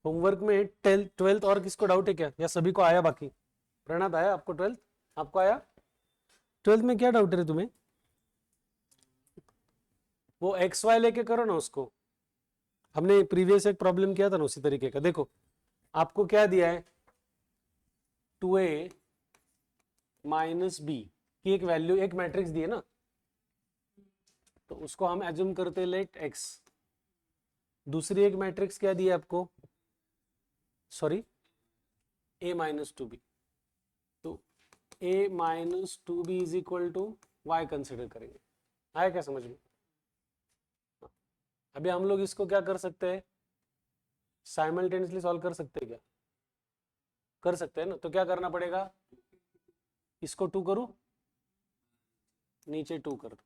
Homework में 12th और किसको डाउट है क्या, या सभी को आया? बाकी प्रणत आया आपको 12th? आपको आया 12th में? क्या डाउट है तुम्हें? वो एक्स वाई लेके करो ना उसको, हमने प्रीवियस एक प्रॉब्लम किया था ना उसी तरीके का। देखो आपको क्या दिया है, 2a माइनस बी की एक वैल्यू, एक मैट्रिक्स दी है ना, तो उसको हम एज्यूम करते लेट एक्स। दूसरी एक मैट्रिक्स क्या दी है आपको, sorry a minus two B, तो a minus two B is equal to Y consider करेंगे। आया क्या समझ में? अभी हम लोग इसको क्या कर सकते हैं, साइमल्टेनियसली सॉल्व कर सकते हैं क्या? कर सकते हैं ना। तो क्या करना पड़ेगा, इसको 2 करूं, नीचे 2 कर दो,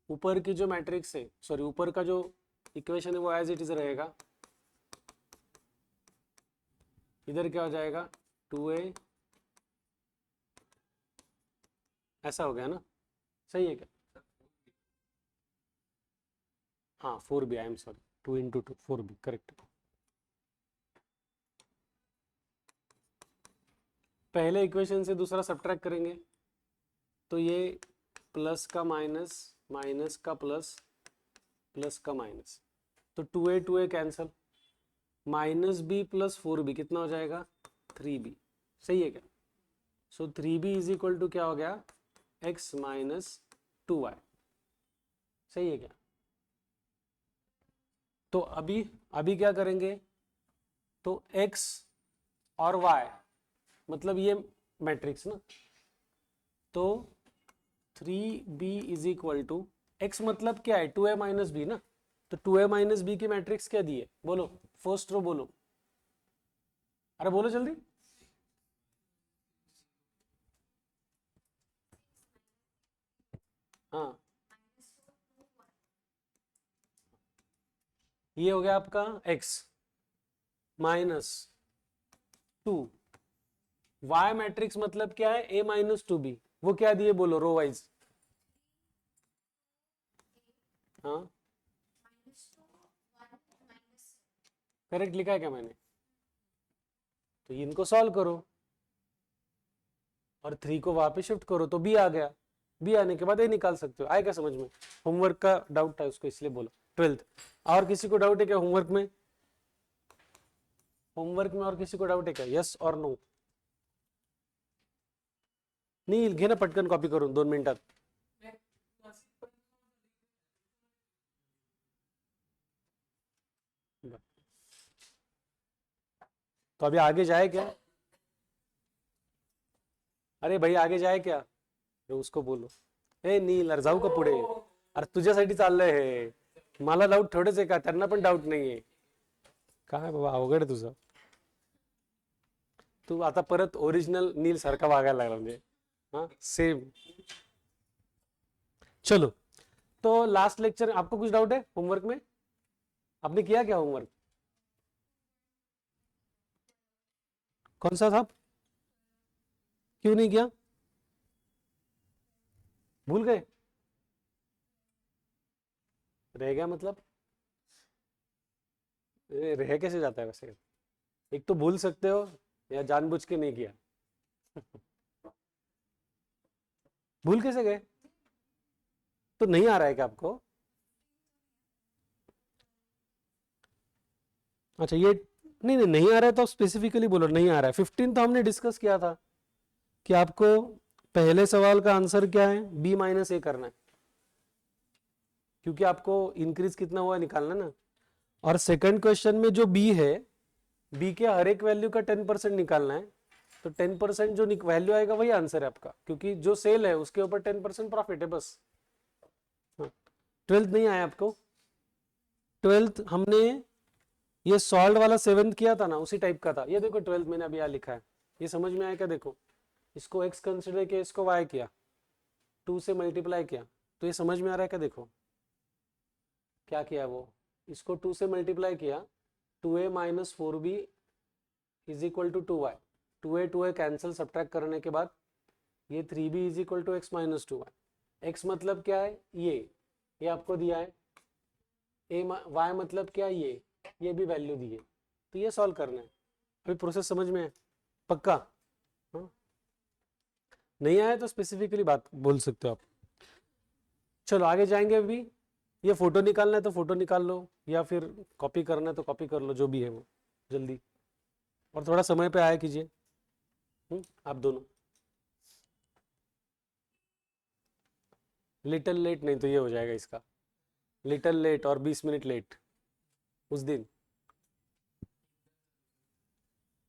ऊपर की जो मैट्रिक्स है, सॉरी ऊपर का जो इक्वेशन है वो एज इट इज रहेगा, इधर क्या हो जाएगा 2a, ऐसा हो गया ना, सही है क्या? हाँ 4b, I am sorry, 2 into 2 4b, correct. पहले इक्वेशन से दूसरा सब्ट्रैक्ट करेंगे, तो ये प्लस का माइनस, माइनस का प्लस, प्लस का माइनस, तो 2a cancel, minus B plus 4b कितना हो जाएगा 3b, सही है क्या? सो 3b इज इक्वल टू क्या हो गया, x माइनस 2y, सही है क्या? तो अभी अभी क्या करेंगे, तो x और y मतलब ये मैट्रिक्स ना, तो 3b is equal to x मतलब क्या है 2a माइनस बी ना, तो 2a माइनस बी की मैट्रिक्स क्या दी है बोलो, फर्स्ट रो बोलो, अरे बोलो जल्दी। हाँ ये हो गया आपका x माइनस 2, y मैट्रिक्स मतलब क्या है a माइनस 2b, वो क्या दिए बोलो रो वाइज। हाँ करेक्ट लिखा है क्या मैंने? तो इनको सॉल्व करो और 3 को वहां पे शिफ्ट करो, तो b आ गया, b आने के बाद ये निकाल सकते हो। आए क्या समझ में? होमवर्क का डाउट था उसको इसलिए बोला 12th। और किसी को डाउट है क्या होमवर्क में? होमवर्क में और किसी को डाउट है क्या, यस और नो? नहीं घे ना पटकन कॉपी करून 2 मिनिटात। तो अभी आगे जाए क्या? अरे भाई आगे जाए क्या, तो उसको बोलो ए नील अरे जाऊ का पुढे, अरे तुझ्यासाठी चाललंय हे, मला डाऊट थोडेच आहे का, त्यांना पण डाऊट नाहीये. काय बाबा अवघड आहे तुझं, तू आता परत ओरिजिनल नील सारखा वागायला लागला म्हणजे, हाँ सेम। चलो तो लास्ट लेक्चर, आपको कुछ डाउट है होमवर्क में? आपने किया क्या होमवर्क? कौन सा था, क्यों नहीं किया, भूल गए? रह गया मतलब रह कैसे जाता है वैसे? एक तो भूल सकते हो या जानबूझ के नहीं किया। भूल कैसे गए, तो नहीं आ रहा है क्या आपको? अच्छा ये नहीं नहीं नहीं आ रहा है तो स्पेसिफिकली बोलो नहीं आ रहा है। 15 तो हमने डिस्कस किया था कि आपको पहले सवाल का आंसर क्या है, b माइनस ए करना है, क्योंकि आपको इंक्रीज कितना हुआ निकालना ना। और सेकंड क्वेश्चन में जो b है, b के हर एक वैल्यू का 10% निकालना है, तो 10% जो वैल्यू आएगा वही आंसर है आपका, क्योंकि जो सेल है उसके ऊपर 10% प्रॉफिट है बस। 12th नहीं आया आपको? 12th हमने ये सॉल्व वाला 7th किया था ना, उसी टाइप का था। ये देखो 12th मैंने अभी यहाँ लिखा है, ये समझ में आया क्या? देखो इसको x कंसिडर किया, इसको y किया, 2 से मल्टीप्लाई किया, तो ये समझ में आ रहा है क्या? देखो क्या किया वो, इसको 2 से मल्टीप्लाई किया, 2a minus 4b is equal to 2y, 2a cancel subtract करने के बाद ये 3b is equal to x minus 2y। x मतलब क्या है, ये आपको दिया है, a y मतलब क्या है, ये भी वैल्यू दी है, तो ये सॉल्व करना है। अभी प्रोसेस समझ में है पक्का? हाँ, नहीं आया तो स्पेसिफिकली बात बोल सकते हो आप। चलो आगे जाएंगे। अभी ये फोटो निकालना है तो फोटो निकाल लो, या फिर कॉपी करना है तो कॉपी कर लो, जो भी है वो जल्दी, और थोड़ा समय पे आया कीजिए। आप दोनों लिटिल लेट नहीं तो ये हो जाएगा इसका, लिटिल लेट और 20 मिनिट लेट उस दिन,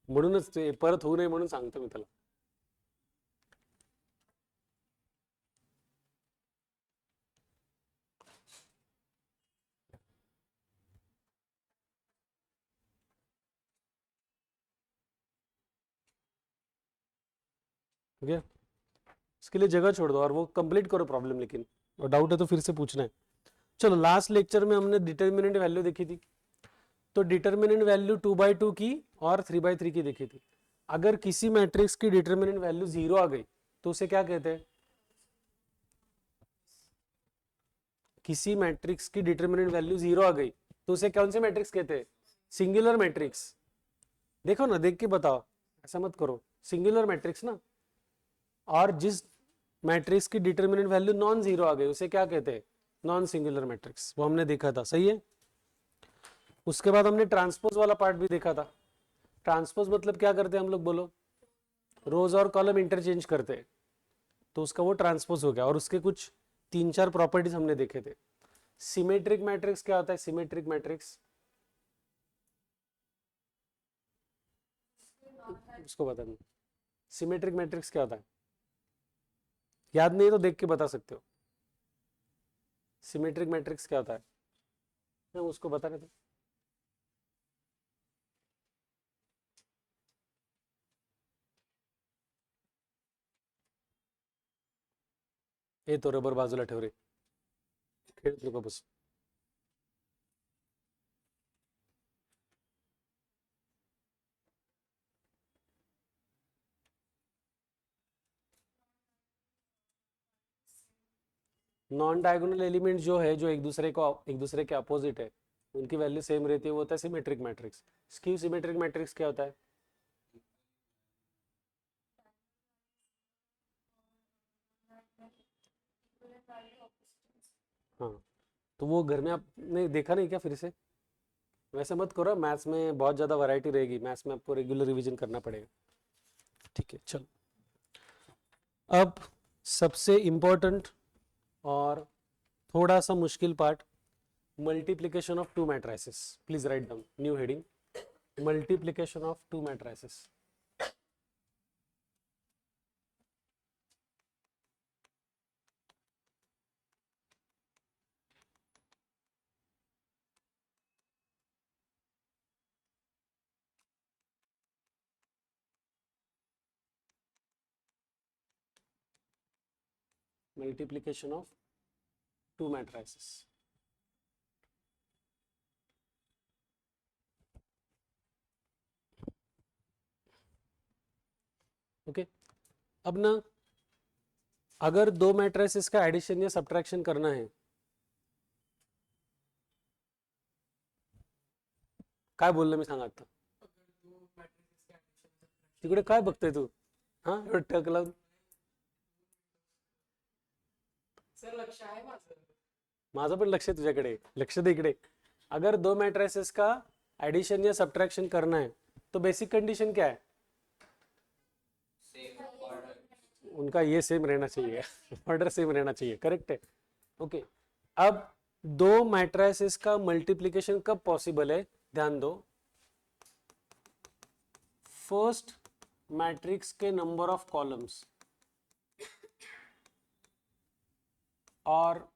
म्हणूनच ते परत होऊ नये म्हणून सांगतो मी त्याला. ठीक है, इसके लिए जगह छोड़ दो और वो कंप्लीट करो प्रॉब्लम, लेकिन और डाउट है तो फिर से पूछना है. चलो लास्ट लेक्चर में हमने डिटर्मिनेंट वैल्यू देखी थी, तो डिटर्मिनेंट वैल्यू 2/2 की और 3/3 की देखी थी. अगर किसी मैट्रिक्स की डिटर्मिनेंट वैल्यू 0 आ गई तो उसे क्या कहते हैं? किसी मैट्रिक्स की डिटर्मिनेंट वैल्यू 0 आ गई तो उसे कौन से मैट्रिक्स कहते हैं? Singular matrix. देखो ना, देख के बताओ, ऐसा मत करो. सिंगुलर मैट्रिक्स ना. और जिस मैट्रिक्स की डिटर्मिनेंट वैल्यू नॉन जीरो आ गई उसे क्या कहते हैं? Non singular matrix. वो हमने देखा था, सही है. उसके बाद हमने ट्रांसपोज वाला पार्ट भी देखा था. ट्रांसपोज मतलब क्या करते हैं हम लोग, बोलो? रोज और कॉलम इंटरचेंज करते हैं, तो उसका वो ट्रांसपोज हो गया. और उसके कुछ 3-4 प्रॉपर्टीज हमने देखे थे. सिमेट्रिक मैट्रिक्स क्या होता है? सिमेट्रिक मैट्रिक्स उसको बता दो. सिमेट्रिक मैट्रिक्स क्या होता है? याद नहीं तो देख के बता सकते हो. सिमेट्रिक मैट्रिक्स क्या होता है? मैं उसको बता रहे थे. हे तो रबर बाजूला ठेव रे, खेळत नको बस. नॉन डायगोनल एलिमेंट जो है, जो एक दूसरे के अपोजिट है, उनकी वैल्यू सेम रहती है, वो होता है symmetric matrix. Skew symmetric matrix क्या होता है? हाँ, तो वो घर में आपने देखा नहीं क्या फिर से? वैसे मत करो, मैथ्स में बहुत ज़्यादा वैरायटी रहेगी, मैथ्स में आपको रेगुलर रिवीजन करना पड़ेगा. ठीक है, चलो. अब सबसे इम्पोर्टेंट और थोड़ा सा मुश्किल part, multiplication of to matrices. Please write down new heading, multiplication of to matrices. Multiplication of to matrices. Okay, अब ना अगर दो मैट्रिसेस का एडिशन या सब्ट्रैक्शन करना है, काय बोललं मी सांग आता. तिकडे काय बघतोय तू? हा, एवढं टक लावून. माझं पण लक्ष आहे तुझ्याकडे, लक्ष दे इकडे. अगर दो मैट्रिसेस का एडिशन या सब्ट्रैक्शन करना है तो बेसिक कंडीशन क्या है? उनका ये सेम रहना चाहिए, ऑर्डर सेम रहना चाहिए. करेक्ट है. ओके, अब दो मैट्रिसेस का मल्टीप्लिकेशन कब पॉसिबल है? ध्यान दो. फर्स्ट मैट्रिक्स के नंबर ऑफ कॉलम्स और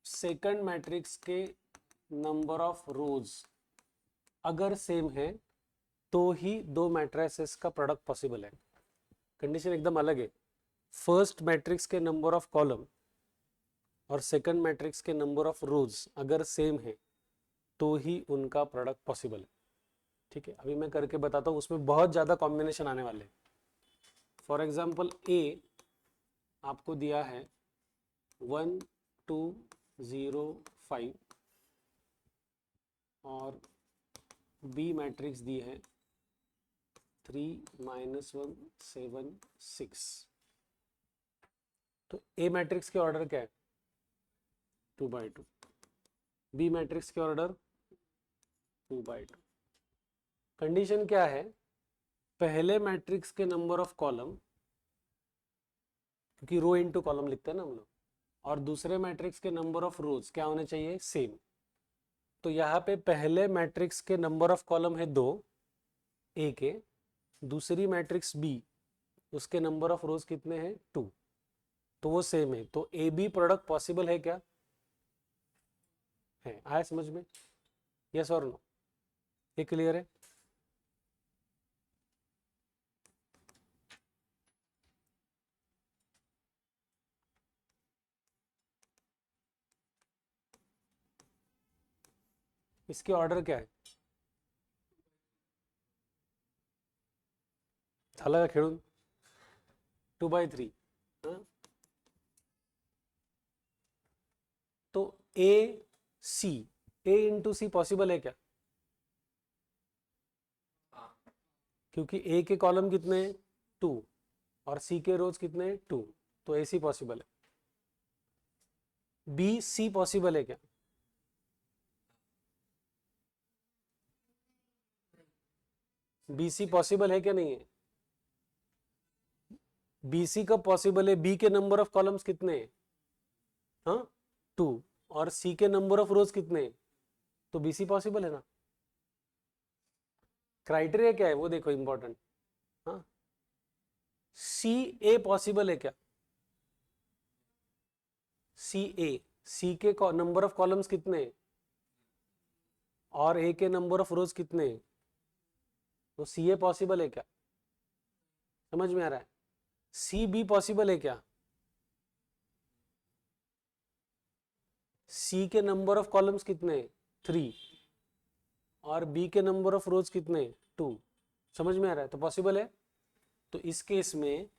सेकंड मैट्रिक्स के नंबर ऑफ रोज अगर सेम है तो ही दो मैट्रिसेस का प्रोडक्ट पॉसिबल है. कंडीशन एकदम अलग है. फर्स्ट मैट्रिक्स के नंबर ऑफ कॉलम और सेकंड मैट्रिक्स के नंबर ऑफ रोज अगर सेम है तो ही उनका प्रोडक्ट पॉसिबल है. ठीक है, अभी मैं करके बताता हूँ, उसमें बहुत ज़्यादा कॉम्बिनेशन आने वाले. फॉर एग्जाम्पल ए आपको दिया है 1 2 0 5 और बी मैट्रिक्स दी है 3 -1 7 6। तो ए मैट्रिक्स के ऑर्डर क्या है 2/2, बी मैट्रिक्स के ऑर्डर 2/2। कंडीशन क्या है, पहले मैट्रिक्स के नंबर ऑफ कॉलम, क्योंकि रो इनटू कॉलम लिखते हैं ना हम लोग, और दूसरे मैट्रिक्स के नंबर ऑफ रोज क्या होने चाहिए सेम। तो यहाँ पे पहले मैट्रिक्स के नंबर ऑफ कॉलम है 2 ए के, दूसरी मैट्रिक्स बी उसके नंबर ऑफ रोज कितने हैं 2, तो वो सेम है। तो ए बी प्रोडक्ट पॉसिबल है क्या, है। आया समझ में, यस और नो, ये क्लियर है। इसके ऑर्डर क्या है, झाला का खेळून 2/3। तो ए सी, ए इंटू सी पॉसिबल है क्या, क्योंकि ए के कॉलम कितने हैं 2 और सी के रोज कितने हैं 2, तो ए सी पॉसिबल है। बी सी पॉसिबल है क्या, बी सी पॉसिबल है क्या नहीं है, बी सी कब पॉसिबल है, बी के नंबर ऑफ कॉलम्स कितने हैं, हाँ 2, और सी के नंबर ऑफ रोज कितने हैं, तो बी सी पॉसिबल है ना। क्राइटेरिया क्या है वो देखो इंपॉर्टेंट, हाँ सी ए पॉसिबल है क्या, सी ए, सी के नंबर ऑफ कॉलम्स कितने हैं और ए के नंबर ऑफ रोज कितने हैं, तो सी ए पॉसिबल है क्या, समझ में आ रहा है। सी बी पॉसिबल है क्या, सी के नंबर ऑफ कॉलम्स कितने हैं 3 और बी के नंबर ऑफ रोज कितने 2, समझ में आ रहा है, तो पॉसिबल है। तो इस केस में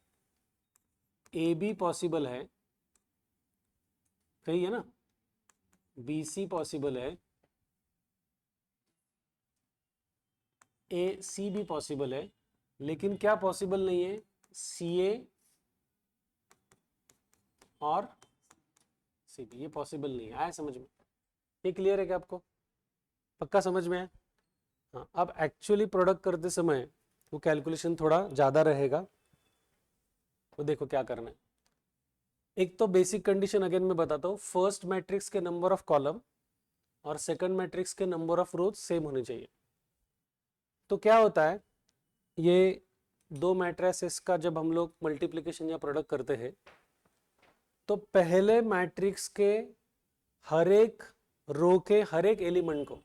ए बी पॉसिबल है, सही है ना, बी सी पॉसिबल है, ए सी भी पॉसिबल है, लेकिन क्या पॉसिबल नहीं है, सी ए और सी बी, ये पॉसिबल नहीं है। आया समझ में, ये क्लियर है क्या आपको, पक्का समझ में है। हाँ, अब एक्चुअली प्रोडक्ट करते समय वो कैलकुलेशन थोड़ा ज़्यादा रहेगा, तो देखो क्या करना है। एक तो बेसिक कंडीशन अगेन मैं बताता हूँ, फर्स्ट मैट्रिक्स के नंबर ऑफ कॉलम और सेकंड मैट्रिक्स के नंबर ऑफ रोज सेम होने चाहिए। तो क्या होता है, ये दो मैट्रिसेस का जब हम लोग मल्टीप्लिकेशन या प्रोडक्ट करते हैं, तो पहले मैट्रिक्स के हर एक रो के हर एक एलिमेंट को,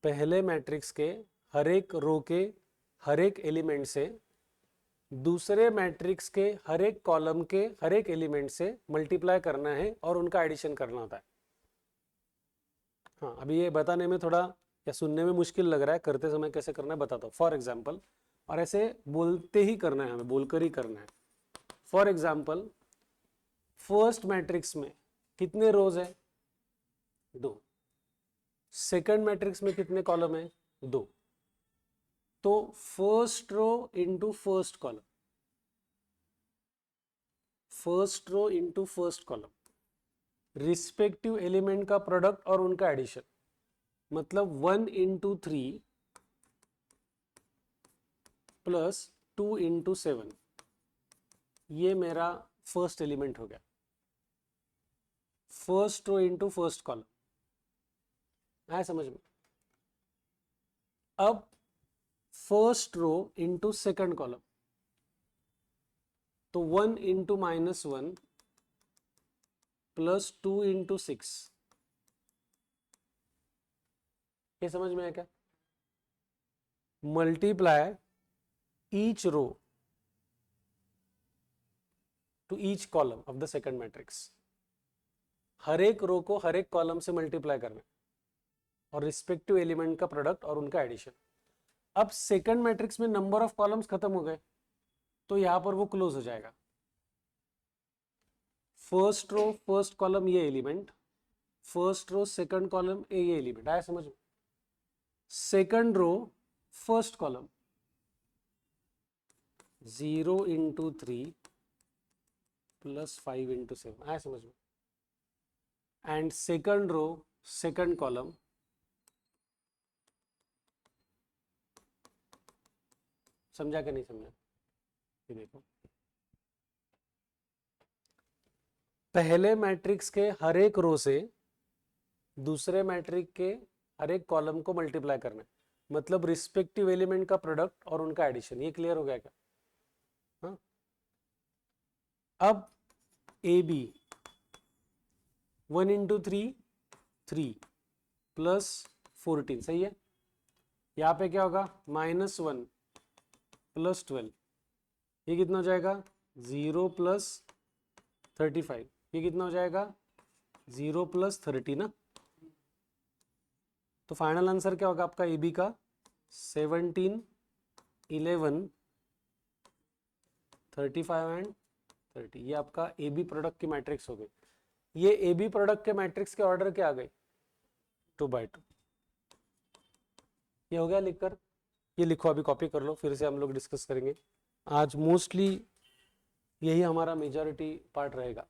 पहले मैट्रिक्स के हर एक रो के हर एक एलिमेंट से दूसरे मैट्रिक्स के हर एक कॉलम के हर एक एलिमेंट से मल्टीप्लाई करना है और उनका एडिशन करना होता है। हाँ, अभी ये बताने में थोड़ा या सुनने में मुश्किल लग रहा है, करते समय कैसे करना है बताता हूँ। फॉर एग्जाम्पल, और ऐसे बोलते ही करना है, हमें बोलकर ही करना है। फॉर एग्जाम्पल, फर्स्ट मैट्रिक्स में कितने रोज है 2, सेकंड मैट्रिक्स में कितने कॉलम है 2, तो first row into first column, first row into first column, respective element का प्रोडक्ट और उनका एडिशन, मतलब 1 इंटू 3 प्लस 2 इंटू 7, ये मेरा फर्स्ट एलिमेंट हो गया, first row into first column. आया समझ में। अब first row into second column, तो 1 इंटू -1 प्लस 2 इंटू 6, ये समझ में आया क्या, multiply each row to each column of the second matrix, हर एक रो को हर एक कॉलम से मल्टीप्लाई करना और रिस्पेक्टिव एलिमेंट का प्रोडक्ट और उनका एडिशन। अब सेकंड मैट्रिक्स में नंबर ऑफ कॉलम्स खत्म हो गए, तो यहां पर वो क्लोज हो जाएगा, फर्स्ट रो फर्स्ट कॉलम ये element, first row second column ये एलिमेंट। आया समझ में। Second row first column 0 into 3 plus 5 into 7, आया समझ में? And second row second column समझा कि नहीं समझा? ये देखो, पहले मैट्रिक्स के हर एक रो से दूसरे मैट्रिक्स के हर एक कॉलम को मल्टीप्लाई करना है, मतलब रिस्पेक्टिव एलिमेंट का प्रोडक्ट और उनका एडिशन। ये क्लियर हो गया क्या? हाँ, अब ए बी 1 इंटू 3 3 प्लस 14, सही है। यहाँ पे क्या होगा? -1 प्लस 12, ये कितना हो जाएगा? 0 प्लस 35, ये कितना हो जाएगा? 0 प्लस 30 ना। तो फाइनल आंसर क्या होगा आपका ए बी का? 17 11 35 एंड 30। ये आपका ए बी प्रोडक्ट की मैट्रिक्स हो गई। ये ए बी प्रोडक्ट के मैट्रिक्स के ऑर्डर क्या आ गए? 2/2। ये हो गया लिखकर? ये लिखो, अभी कॉपी कर लो, फिर से हम लोग डिस्कस करेंगे। आज मोस्टली यही हमारा मेजॉरिटी पार्ट रहेगा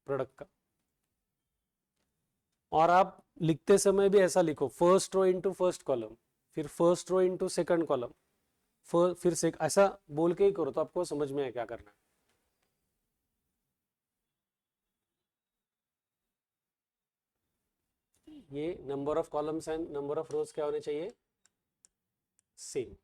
प्रोडक्ट का। और आप लिखते समय भी ऐसा लिखो, first row into first column, फिर first row into second column, फिर से ऐसा बोल के ही करो, तो आपको समझ में है क्या करना है। ये number of columns and number of rows क्या होने चाहिए? Same.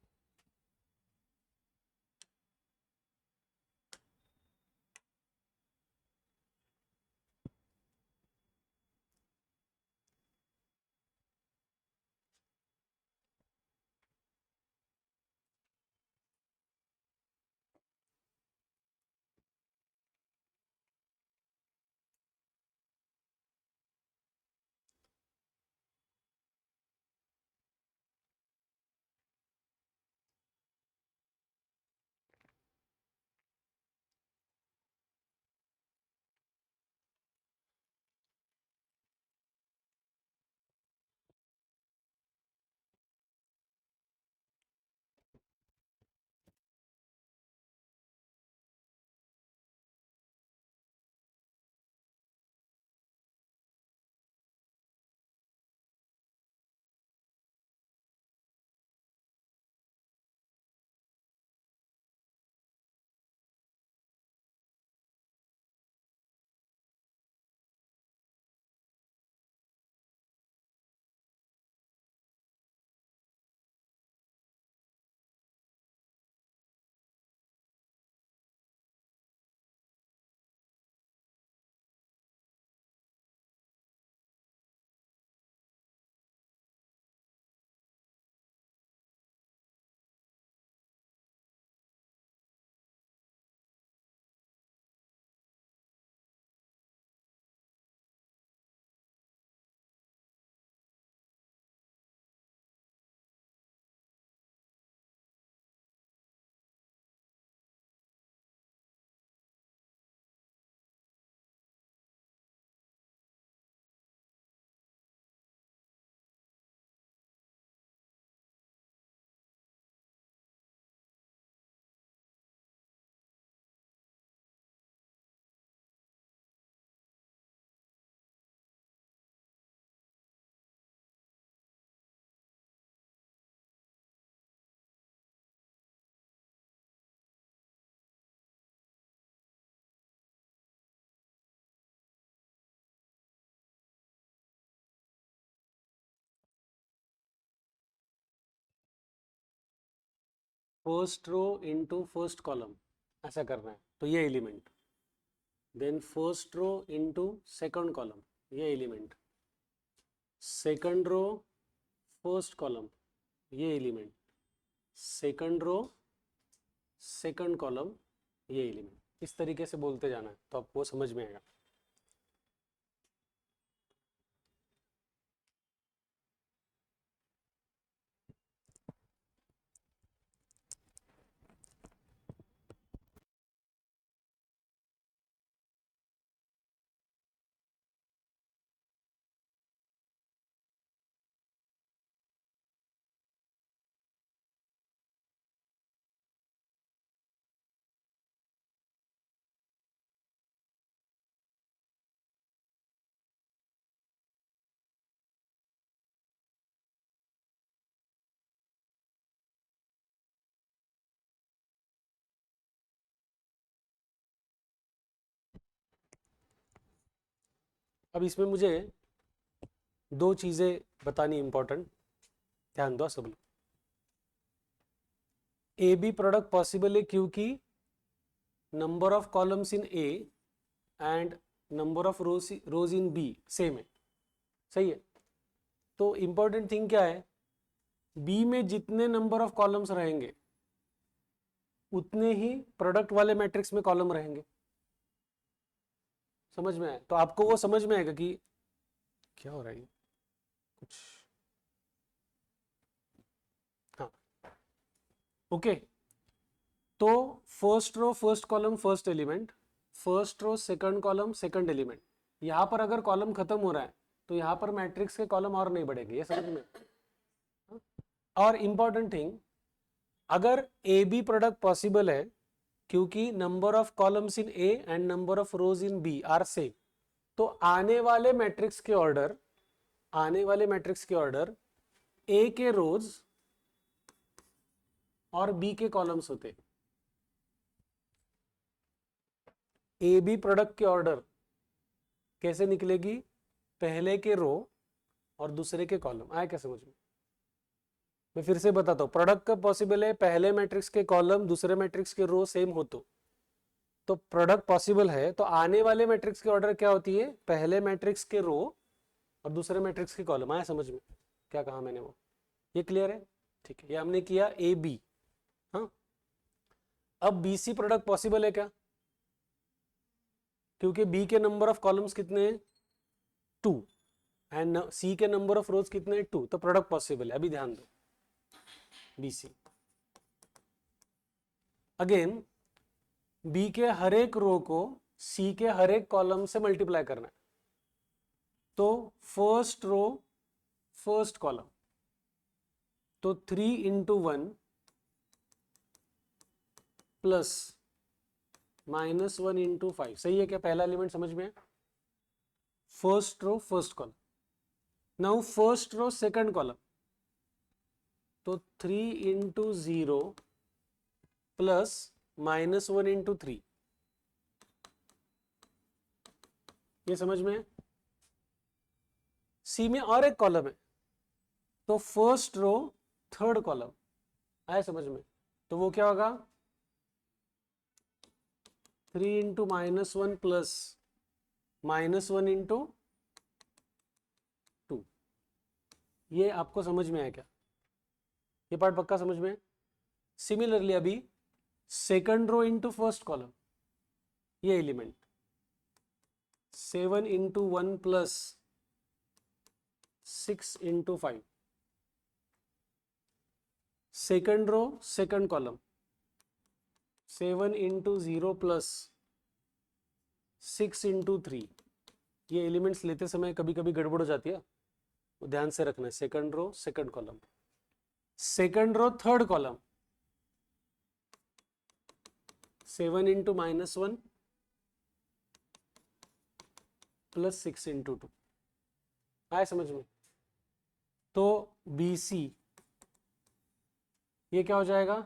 First row into first column ऐसा करना है, तो ये element, then first row into second column, ये element, second row first column, ये element, second row second column, ये एलिमेंट। इस तरीके से बोलते जाना है, तो आपको समझ में आएगा। अब इसमें मुझे दो चीजें बतानी इंपॉर्टेंट, ध्यान दो सब लोग। ए बी प्रोडक्ट पॉसिबल है क्योंकि number of columns in A and number of rows in B same है, सही है। तो इंपॉर्टेंट थिंग क्या है, बी में जितने नंबर ऑफ कॉलम्स रहेंगे उतने ही प्रोडक्ट वाले मैट्रिक्स में कॉलम रहेंगे। समझ में आया? तो आपको वो समझ में आएगा कि क्या हो रहा है कुछ। हाँ, ओके। तो first row first column first element, first row second column second element. यहां पर अगर कॉलम खत्म हो रहा है तो यहां पर मैट्रिक्स के कॉलम और नहीं बढ़ेंगे, ये समझ में। और इंपॉर्टेंट थिंग, अगर ए बी प्रोडक्ट पॉसिबल है क्योंकि number of columns in A and number of rows in B are same, तो आने वाले मैट्रिक्स के ऑर्डर ए के रोज और बी के कॉलम्स होते। ए बी प्रोडक्ट के ऑर्डर कैसे निकलेगी, पहले के रो और दूसरे के कॉलम। आया क्या समझ में? मैं फिर से बताता हूं, प्रोडक्ट कब पॉसिबल है, पहले मैट्रिक्स के कॉलम दूसरे मैट्रिक्स के रो सेम हो तो प्रोडक्ट पॉसिबल है। तो आने वाले मैट्रिक्स के ऑर्डर क्या होती है, पहले मैट्रिक्स के रो और दूसरे मैट्रिक्स के कॉलम। आया समझ में क्या कहा मैंने वो? ये क्लियर है? ठीक है, ये हमने किया ए बी। हाँ, अब बी सी प्रोडक्ट पॉसिबल है क्या, क्योंकि बी के नंबर ऑफ कॉलम्स कितने हैं 2 एंड सी के नंबर ऑफ रोज कितने हैं 2, तो प्रोडक्ट पॉसिबल है। अभी ध्यान दो, बी सी अगेन, बी के हर एक रो को सी के हर एक कॉलम से मल्टीप्लाई करना है। तो फर्स्ट रो फर्स्ट कॉलम, तो 3 इंटू 1 प्लस -1 इंटू 5, सही है क्या? पहला एलिमेंट समझ में है, first row first column. Now first row second column, तो 3 इंटू 0 प्लस -1 इंटू 3, ये समझ में है। सी में और एक कॉलम है, तो फर्स्ट रो थर्ड कॉलम। आया समझ में? तो वो क्या होगा, 3 इंटू -1 प्लस -1 इंटू 2। ये आपको समझ में आया क्या? ये पार्ट पक्का समझ में है? सिमिलरली अभी second row into first column, ये element 7 into 1 plus 6 into 5, second row second column 7 into 0 plus 6 into 3। ये एलिमेंट्स लेते समय कभी कभी गड़बड़ हो जाती है, वो ध्यान से रखना है। Second row second column, second row third column 7 into -1 plus 6 into 2। आए समझ में? तो बी सी ये क्या हो जाएगा,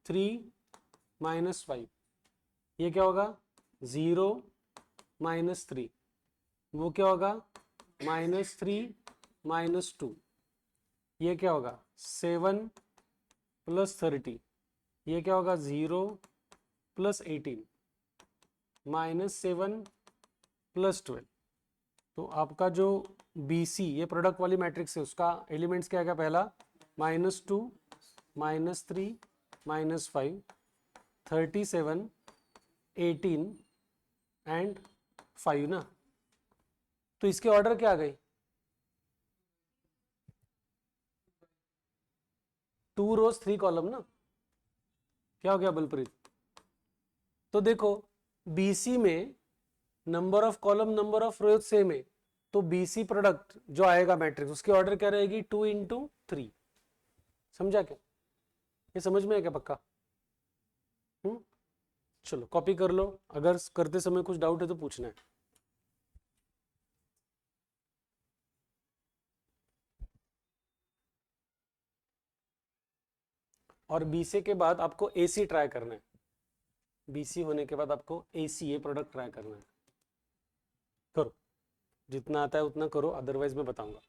3 -5, ये क्या होगा 0 -3, वो क्या होगा -3 -2, ये क्या होगा 7 प्लस 30, ये क्या होगा 0 प्लस 18 -7 प्लस 12। तो आपका जो बी सी ये प्रोडक्ट वाली मैट्रिक्स है उसका एलिमेंट्स क्या है, पहला -2 -3 -5 37 18 एंड 5 ना। तो इसके ऑर्डर क्या आ गई, 2 रोज 3 कॉलम ना। क्या हो गया बलप्रीत? तो देखो बीसी में number of column number of rose same है, तो बीसी प्रोडक्ट जो आएगा मैट्रिक्स उसकी ऑर्डर क्या रहेगी 2 इंटू 3। समझा क्या? ये समझ में है क्या पक्का? चलो कॉपी कर लो, अगर करते समय कुछ डाउट है तो पूछना है। और बीसी के बाद आपको एसी ट्राई करना है, बीसी होने के बाद आपको एसी ये प्रोडक्ट ट्राई करना है। करो। जितना आता है उतना करो, अदरवाइज मैं बताऊंगा।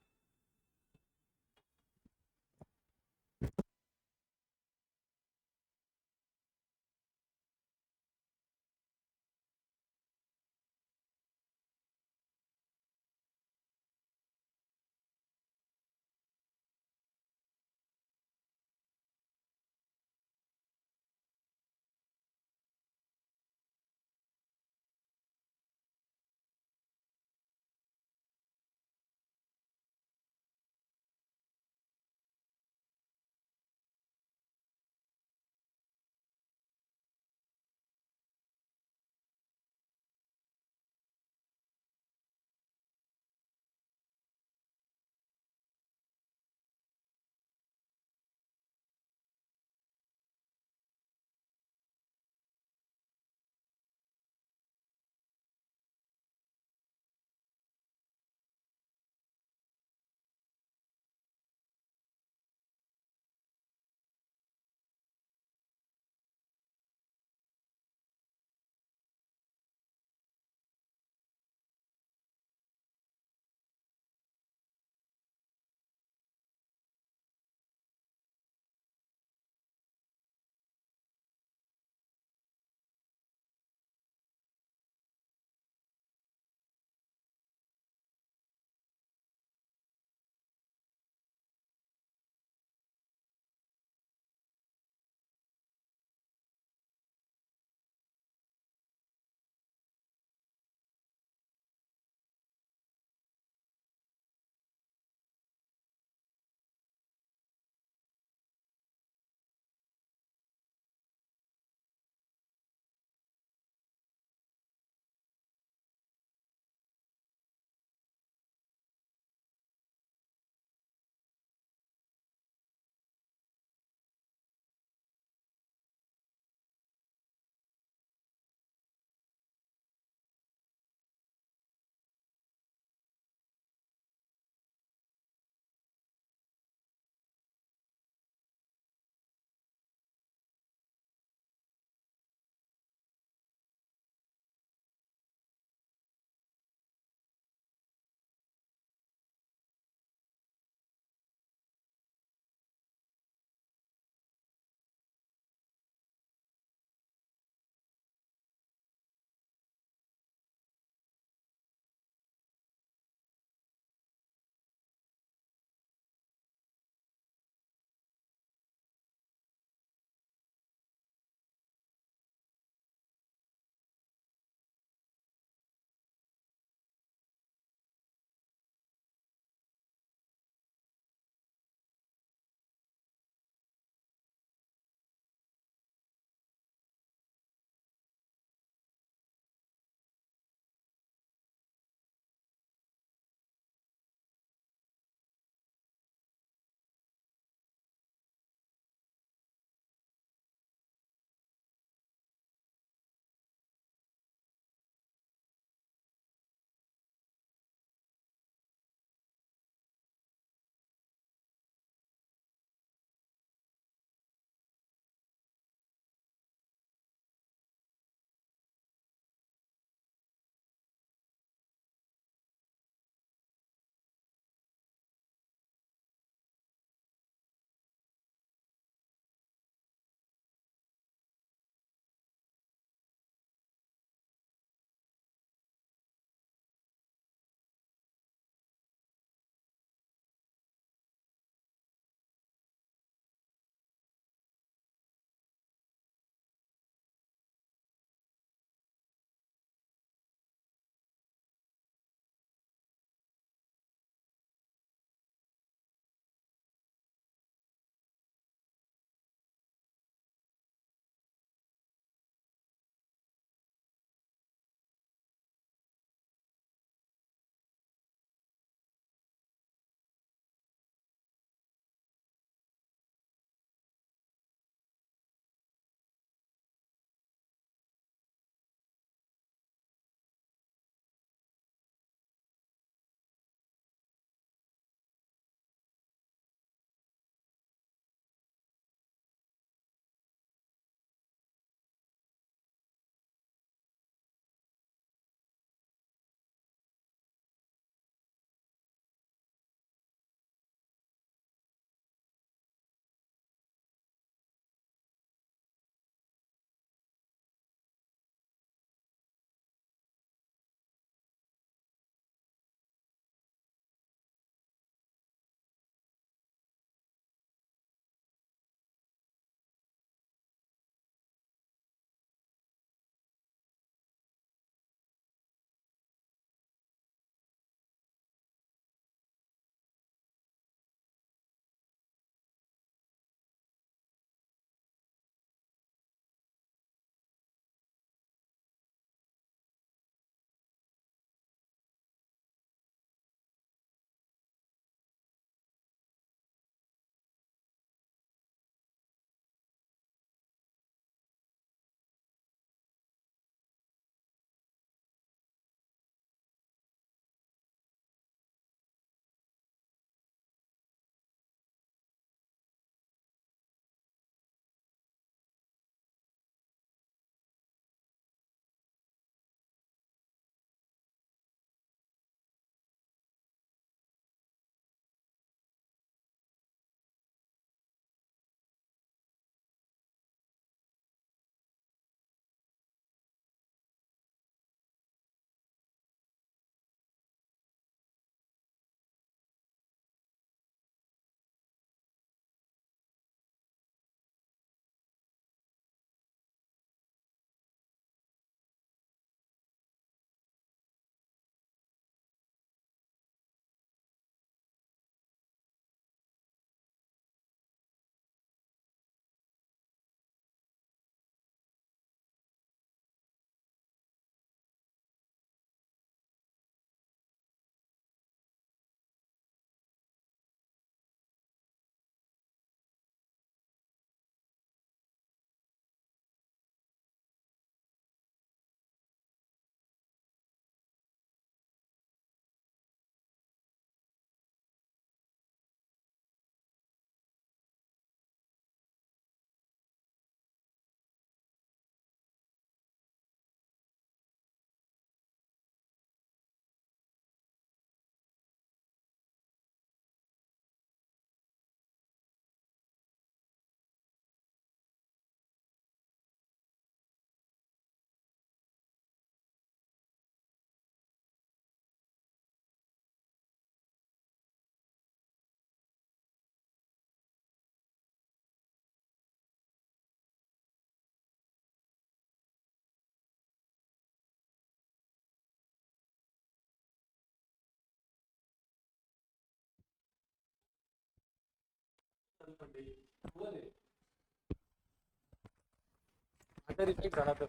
इफेक्ट झाला तर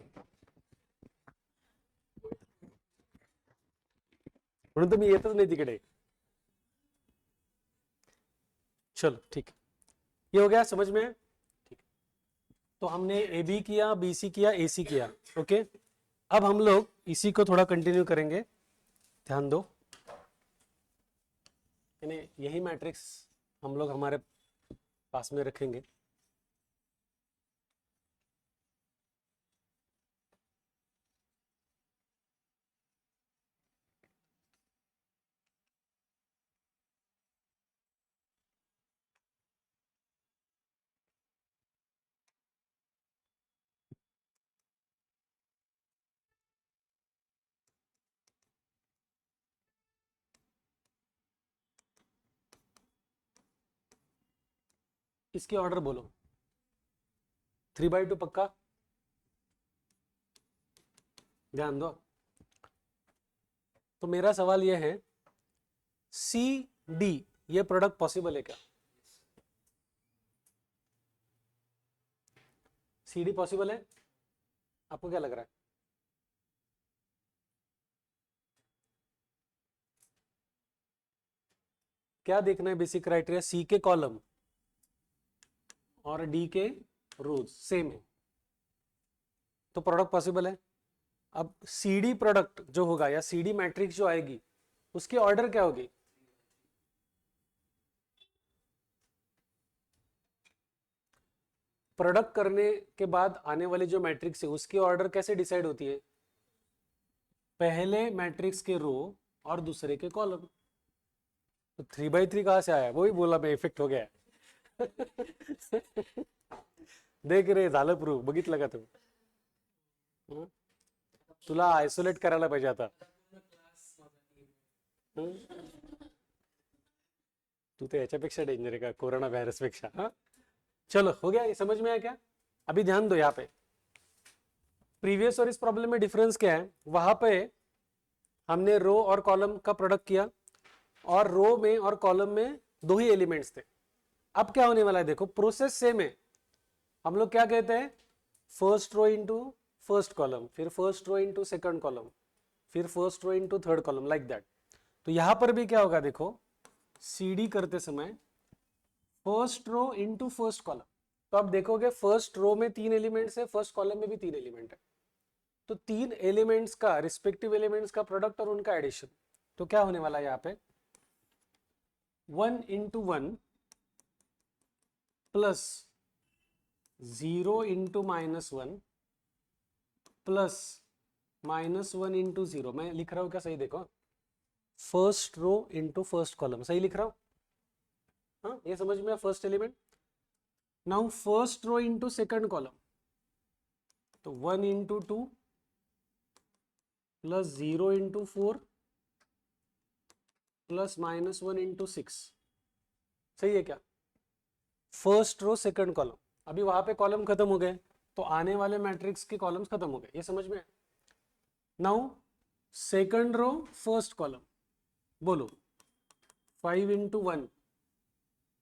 म्हणून तर मी येतच नाही तिकडे. चलो ठीक है, ये हो गया, समझ में है? ठीक, तो हमने ए बी किया, बी सी किया, ए सी किया. ओके, अब हम लोग इसी को थोड़ा कंटिन्यू करेंगे. ध्यान दो, यानी यही मैट्रिक्स हम लोग हमारे पास में रखेंगे. इसकी ऑर्डर बोलो. 3/2 पक्का? ध्यान दो. तो मेरा सवाल यह है, सी डी ये प्रोडक्ट पॉसिबल है क्या? सी डी पॉसिबल है? आपको क्या लग रहा है? क्या देखना है बेसिक क्राइटेरिया? सी के कॉलम और डी के रोज सेम है तो प्रोडक्ट पॉसिबल है. अब सी डी प्रोडक्ट जो होगा या सी डी मैट्रिक्स जो आएगी उसकी ऑर्डर क्या होगी? प्रोडक्ट करने के बाद आने वाली जो मैट्रिक्स है उसकी ऑर्डर कैसे डिसाइड होती है? पहले मैट्रिक्स के रो और दूसरे के कॉलम. तो 3/3 कहां से आया? वही बोला मैं, इफेक्ट हो गया. देख रे, झालं प्रूफ. बघितलं का तू? हं? तुला आयसोलेट करायला पाहिजे आता. हं? तू तो याच्यापेक्षा डेंजर है का, कोरोना वायरस पेक्षा. हाँ, चलो हो गया, ये समझ में आया क्या? अभी ध्यान दो, यहाँ पे प्रीवियस और इस प्रॉब्लम में डिफरेंस क्या है? वहां पे हमने रो और कॉलम का प्रोडक्ट किया और रो में और कॉलम में दो ही एलिमेंट्स थे. अब क्या होने वाला है देखो, प्रोसेस सेम है. हम लोग क्या कहते हैं? First row into first column, फिर first row into second column, फिर first row into third column, like that. तो यहां पर भी क्या होगा देखो, सीडी करते समय first row into first column. तो आप देखोगे फर्स्ट रो में 3 एलिमेंट्स है, फर्स्ट कॉलम में भी 3 एलिमेंट है. तो 3 एलिमेंट्स का, रिस्पेक्टिव एलिमेंट्स का प्रोडक्ट और उनका एडिशन. तो क्या होने वाला है यहाँ पे? 1 into 1 plus 0 into -1 plus -1 into 0. मैं लिख रहा हूं क्या? सही देखो, first row into first column, सही लिख रहा हूं? हाँ, ये समझ में? First element. Now first row into second column, तो 1 into 2 plus 0 into 4 plus -1 into 6. सही है क्या? First row second column. अभी वहां पे कॉलम खत्म हो गए तो आने वाले मैट्रिक्स के कॉलम्स खत्म हो गए. ये समझ में? Now second row first column, बोलो 5 इंटू 1.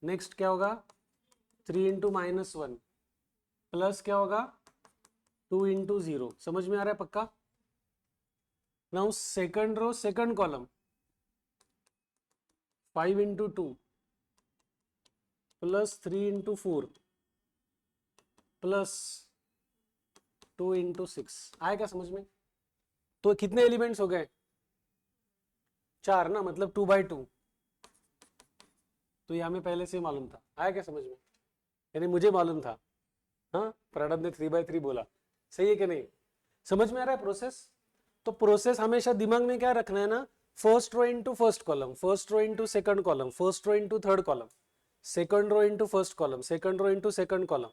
नेक्स्ट क्या होगा? 3 इंटू -1 प्लस क्या होगा? 2 इंटू 0. समझ में आ रहा है पक्का? Now second row second column 5 into 2 plus 3 into 4 plus 2 into 6. आएगा समझ में? तो कितने एलिमेंट्स हो गए? 4 ना, मतलब 2/2. तो ये हमें पहले से मालूम था. आया क्या समझ में? यानी मुझे मालूम था. हाँ, प्रणब ने 3/3 बोला. सही है कि नहीं? समझ में आ रहा है प्रोसेस? तो प्रोसेस हमेशा दिमाग में क्या रखना है ना, first row into first column, first row into second column, first row into third column, second row into first column, second row into second column.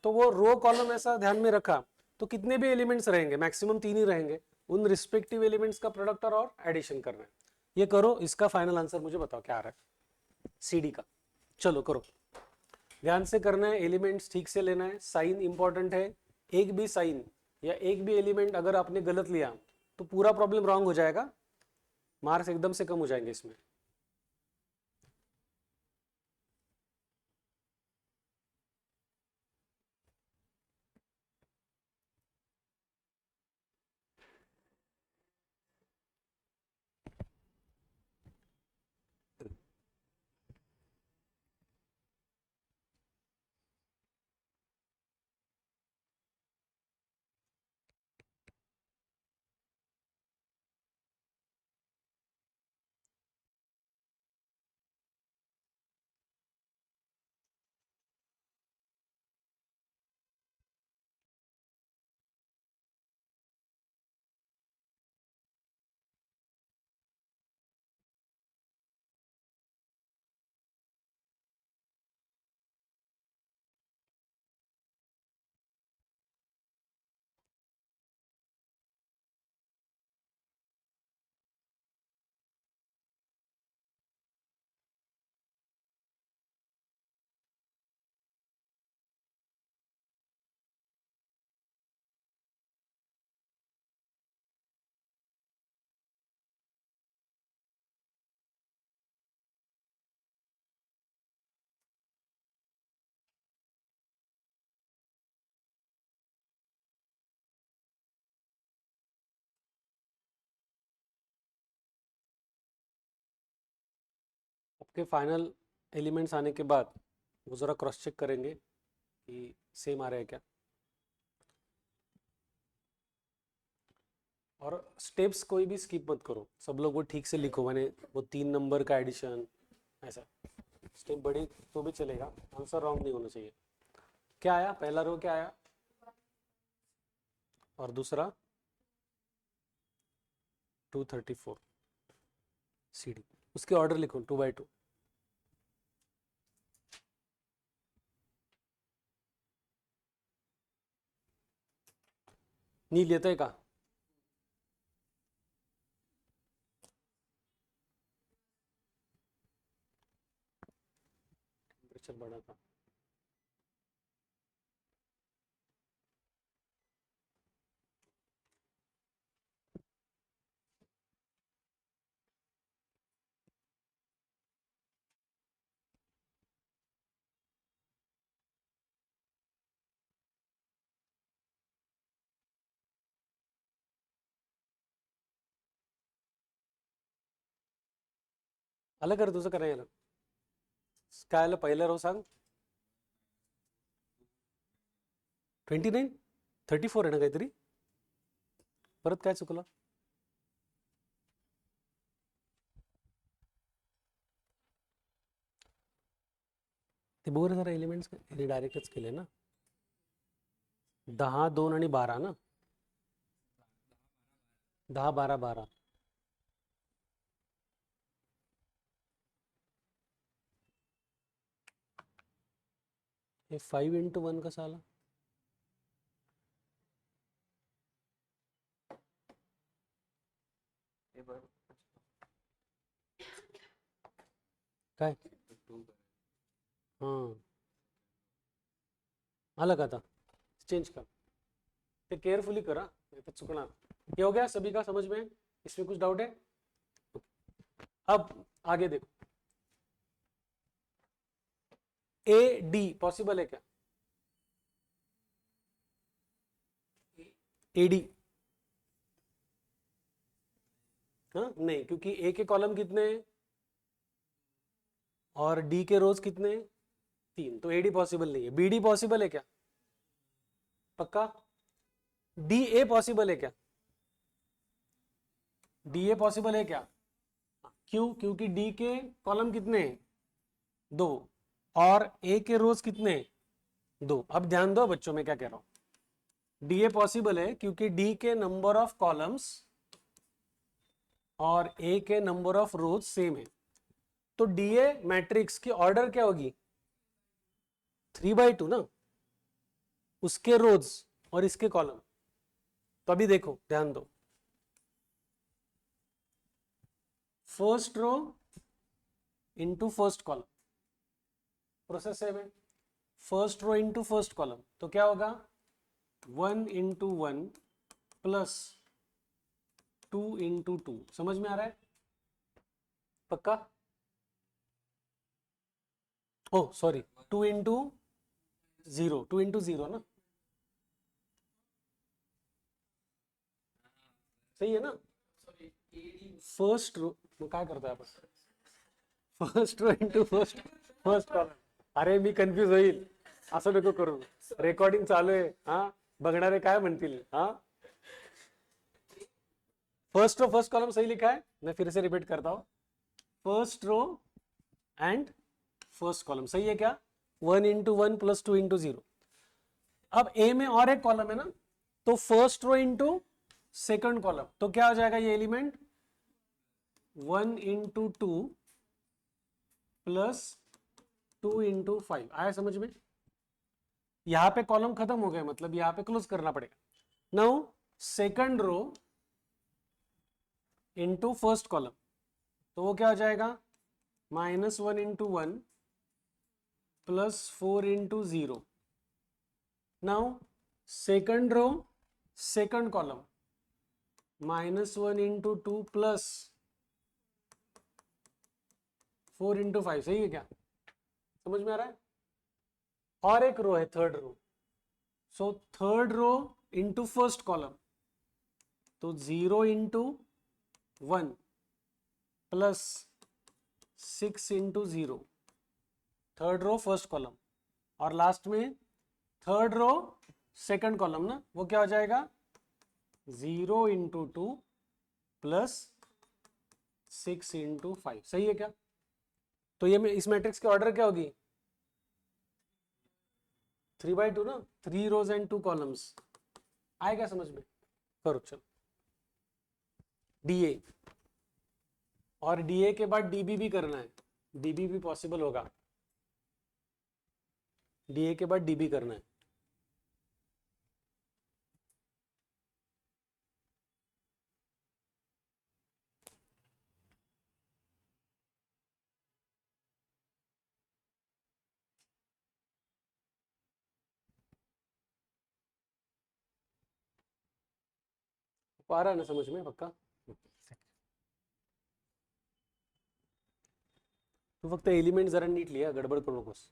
तो वो रो कॉलम ऐसा ध्यान में रखा तो कितने भी एलिमेंट्स रहेंगे, मैक्सिमम 3 ही रहेंगे, उन रिस्पेक्टिव एलिमेंट्स का प्रोडक्ट और एडिशन करना है. ये करो, इसका फाइनल आंसर मुझे बताओ क्या आ रहा है सीडी का. चलो करो, ध्यान से करना है, एलिमेंट्स ठीक से लेना है, साइन इंपॉर्टेंट है. एक भी साइन या एक भी एलिमेंट अगर आपने गलत लिया तो पूरा प्रॉब्लम रॉन्ग हो जाएगा, मार्क्स एकदम से कम हो जाएंगे इसमें. आपके फाइनल एलिमेंट्स आने के बाद वो ज़रा क्रॉस चेक करेंगे कि सेम आ रहा है क्या। और स्टेप्स कोई भी स्किप मत करो, सब लोग वो ठीक से लिखो, मैंने वो 3 नंबर का एडिशन ऐसा स्टेप बड़े तो भी चलेगा, आंसर रॉन्ग नहीं होना चाहिए। क्या आया पहला रो, क्या आया और दूसरा 234 CD। उसके ऑर्डर लिखो 2x2। नील येतंय का? टेम्परेचर बढ़ा था। अलग कर तुझं करायला काय आलं पहिलं रो सांग. 29 34 आहे ना काहीतरी, परत काय चुकलं? ते बघ जरा एलिमेंट्स डायरेक्टच केले ना. 10 2 आणि 12 ना, 10 12 12. हे 5 × 1 कसं आला? काय हां आलं का आता? चेंज कर, ते केयरफुली करा नहीं तो चुकना. ये हो गया सभी का समझ में? इसमें कुछ डाउट है? अब आगे देखो, AD पॉसिबल है क्या? AD हाँ नहीं, क्योंकि A के कॉलम कितने हैं और D के रोज कितने हैं? 3, तो AD पॉसिबल नहीं है. BD पॉसिबल है क्या? पक्का? DA पॉसिबल है क्या? DA पॉसिबल है क्या? क्यों? क्योंकि D के कॉलम कितने हैं? 2 और A के रोज कितने हैं? 2. अब ध्यान दो बच्चों, मैं क्या कह रहा हूं. DA पॉसिबल है क्योंकि D के नंबर ऑफ कॉलम्स और A के नंबर ऑफ रोज सेम है. तो DA मैट्रिक्स की ऑर्डर क्या होगी? 3/2 ना, उसके रोज और इसके कॉलम. तो अभी देखो ध्यान दो, first row into first column, process same है. First row into first column, तो क्या होगा? 1 × 1 प्लस 2 × 2. समझ में आ रहा है? पक्का? ओ सॉरी, 2 × 0, 2 × 0 ना, सही है ना. फर्स्ट रो मग काय करतोय आपण? First row into first first column. अरे मी कन्फ्यूज होईल, असं नको करू. रेकॉर्डिंग चालू आहे हा, बघणारे काय म्हणतील हा. फर्स्ट रो फर्स्ट कॉलम सही लिखा है, मैं फिर से रिपीट करता हूं. First row and first column सही है क्या? 1 × 1 प्लस 2 × 0. अब ए में और एक कॉलम है ना, तो first row into second column, तो क्या हो जाएगा ये एलिमेंट? 1 × 2 प्लस 2 × 5. आया समझ में? यहां पे कॉलम खत्म हो गए, मतलब यहां पे क्लोज करना पड़ेगा. Now second row into first column, तो वो क्या हो जाएगा? -1 × 1 plus 4 × 0. Now second row second column, -1 × 2 plus 4 × 5. सही है क्या? समझ में आ रहा है? और एक रो है third row, so third row into first column, तो 0 × 1 plus 6 into 0, third row first column, और लास्ट में थर्ड रो सेकंड कॉलम ना, वो क्या हो जाएगा 0 इंटू 2 प्लस 6 इंटू 5। सही है क्या? तो ये इस मैट्रिक्स की ऑर्डर क्या होगी 3/2 ना, 3 रोज एंड 2 कॉलम्स। आएगा समझ में? करो चलो। डीए, और डीए के बाद डीबी भी करना है, डीबी भी पॉसिबल होगा, डीए के बाद डीबी करना है। आ रहा है ना समझ में पक्का? तू फक्त एलिमेंट जरा नीट लिया, गडबड करू नकोस.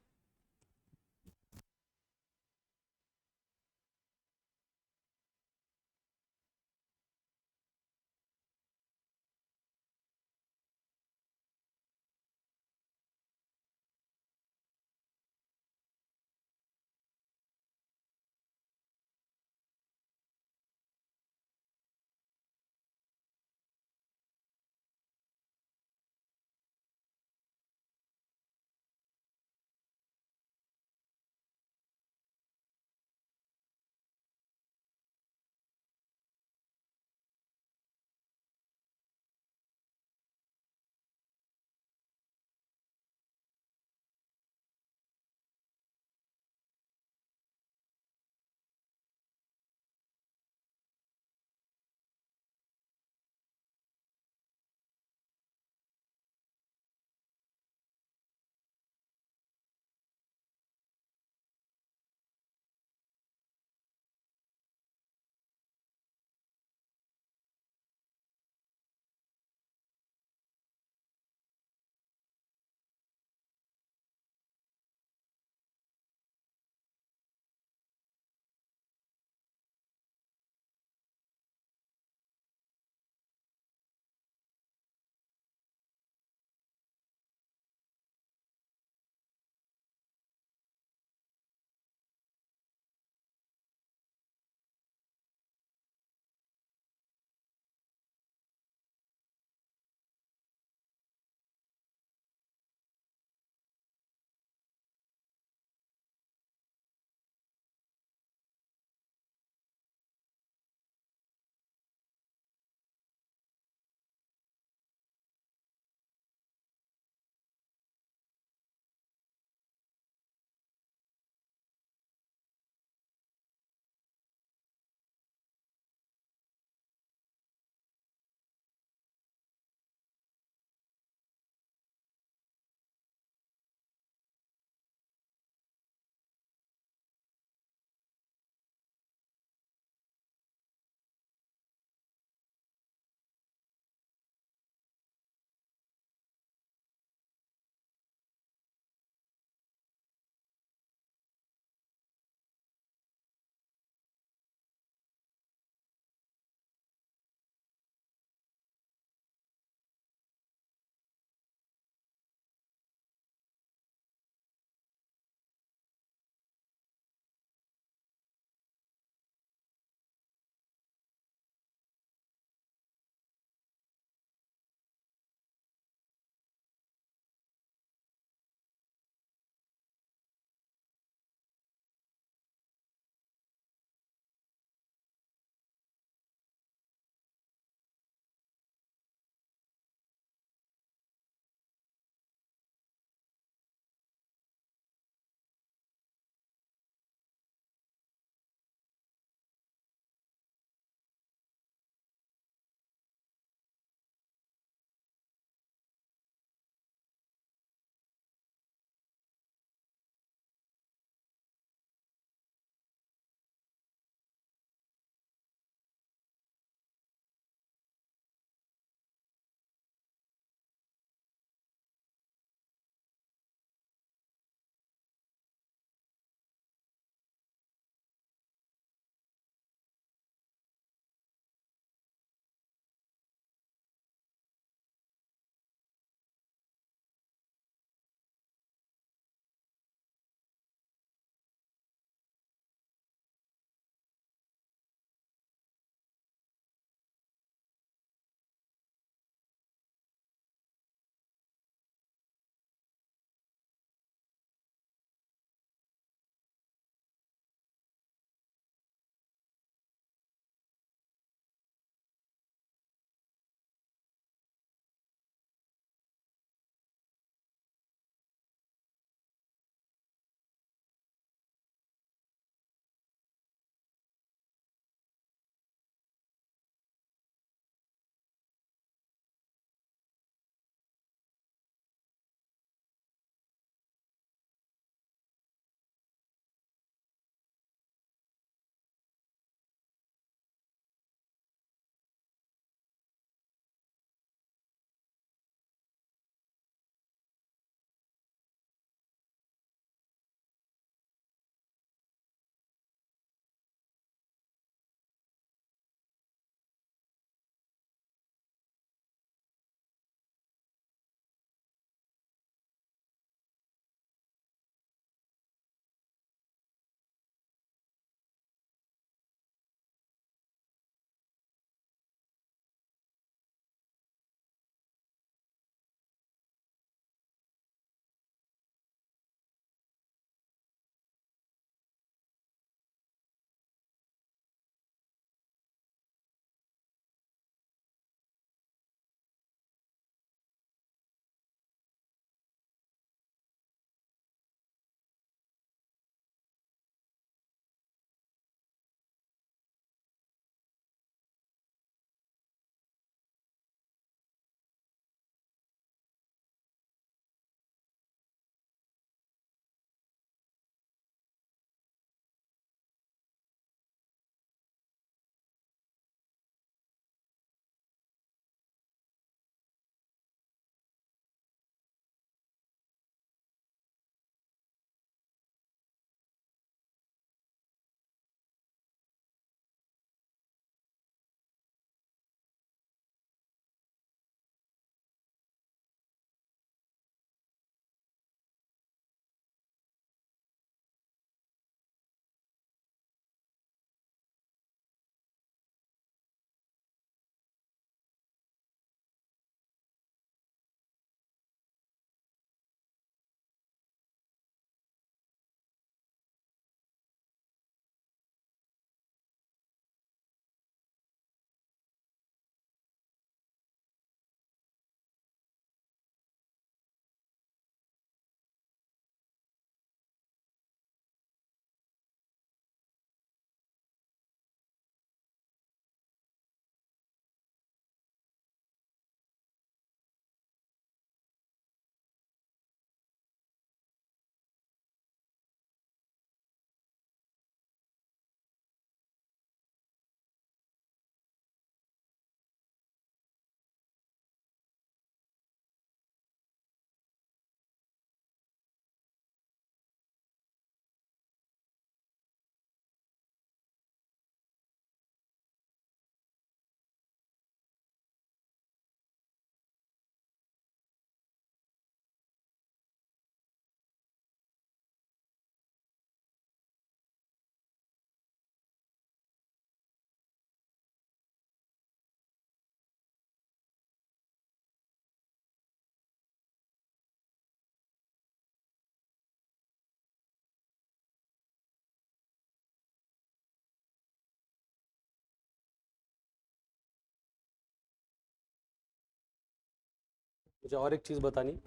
मुझे और एक चीज बतानी।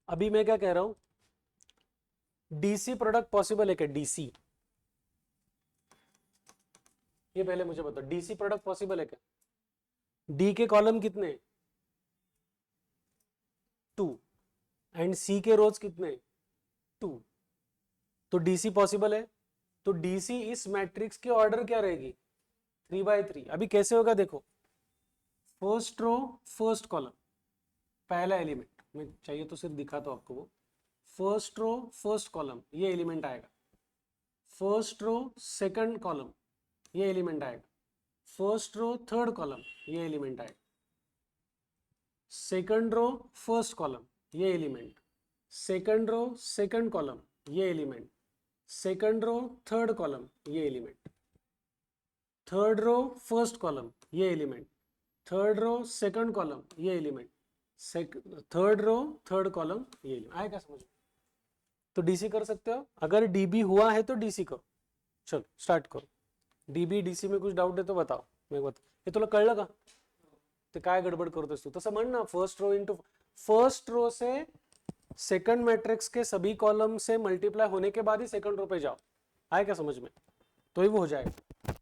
अभी मैं क्या कह रहा हूं, डीसी प्रोडक्ट पॉसिबल है क्या? डीसी, ये पहले मुझे बताओ, डीसी प्रोडक्ट पॉसिबल है क्या? डी के कॉलम कितने? 2। एंड सी के रोज कितने? 2। तो डीसी पॉसिबल है। तो डीसी इस मैट्रिक्स की ऑर्डर क्या रहेगी? 3/3। अभी कैसे होगा देखो, फर्स्ट रो फर्स्ट कॉलम, पहला एलिमेंट, मैं चाहिए तो सिर्फ दिखाता हूं आपको वो। फर्स्ट रो फर्स्ट कॉलम ये एलिमेंट आएगा, फर्स्ट रो सेकंड कॉलम ये एलिमेंट आएगा, फर्स्ट रो थर्ड कॉलम ये एलिमेंट आएगा, सेकंड रो फर्स्ट कॉलम ये element, second row second column ये element, second row third column ये element, third row first column ये element, third row second column ये element, third रो third column ये element. आएगा समझ में? तो डीसी कर सकते हो, अगर डीबी हुआ है तो डीसी करो। चलो स्टार्ट करो। डीबी डीसी में कुछ डाउट है तो बताओ, मैं बता, हे तुला कळलं का? ते काय गडबड करतोस तू? तसं म्हण ना, first row into first row से सेकंड मैट्रिक्स के सभी कॉलम से मल्टीप्लाई होने के बाद ही सेकंड रो पे जाओ। आए क्या समझ में? तो ही वो हो जाएगा।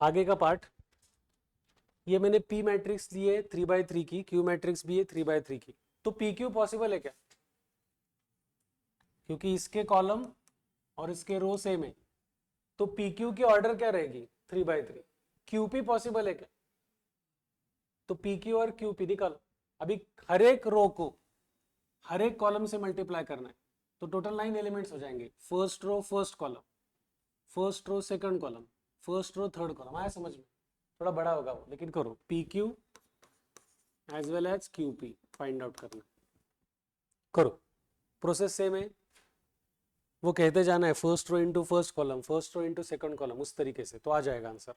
आगे का पार्ट, ये मैंने पी मैट्रिक्स ली है 3x3 की, क्यू मैट्रिक्स भी है 3x3 की, तो पी क्यू पॉसिबल है क्या? क्योंकि इसके कॉलम और इसके रो सेम है, तो पी क्यू की ऑर्डर क्या रहेगी? 3x3। क्यू पी पॉसिबल है क्या? तो पी क्यू और क्यू पी निकालो। अभी हर एक रो को हर एक कॉलम से मल्टीप्लाई करना है, तो टोटल 9 एलिमेंट्स हो जाएंगे। First row first column, first row second column, first row third column. आया समझ में? थोड़ा बड़ा होगा वो, लेकिन करो। P Q as well as Q P find out करना, करो। प्रोसेस सेम है, वो कहते जाना है first row into first column, first row into second column, उस तरीके से तो आ जाएगा आंसर।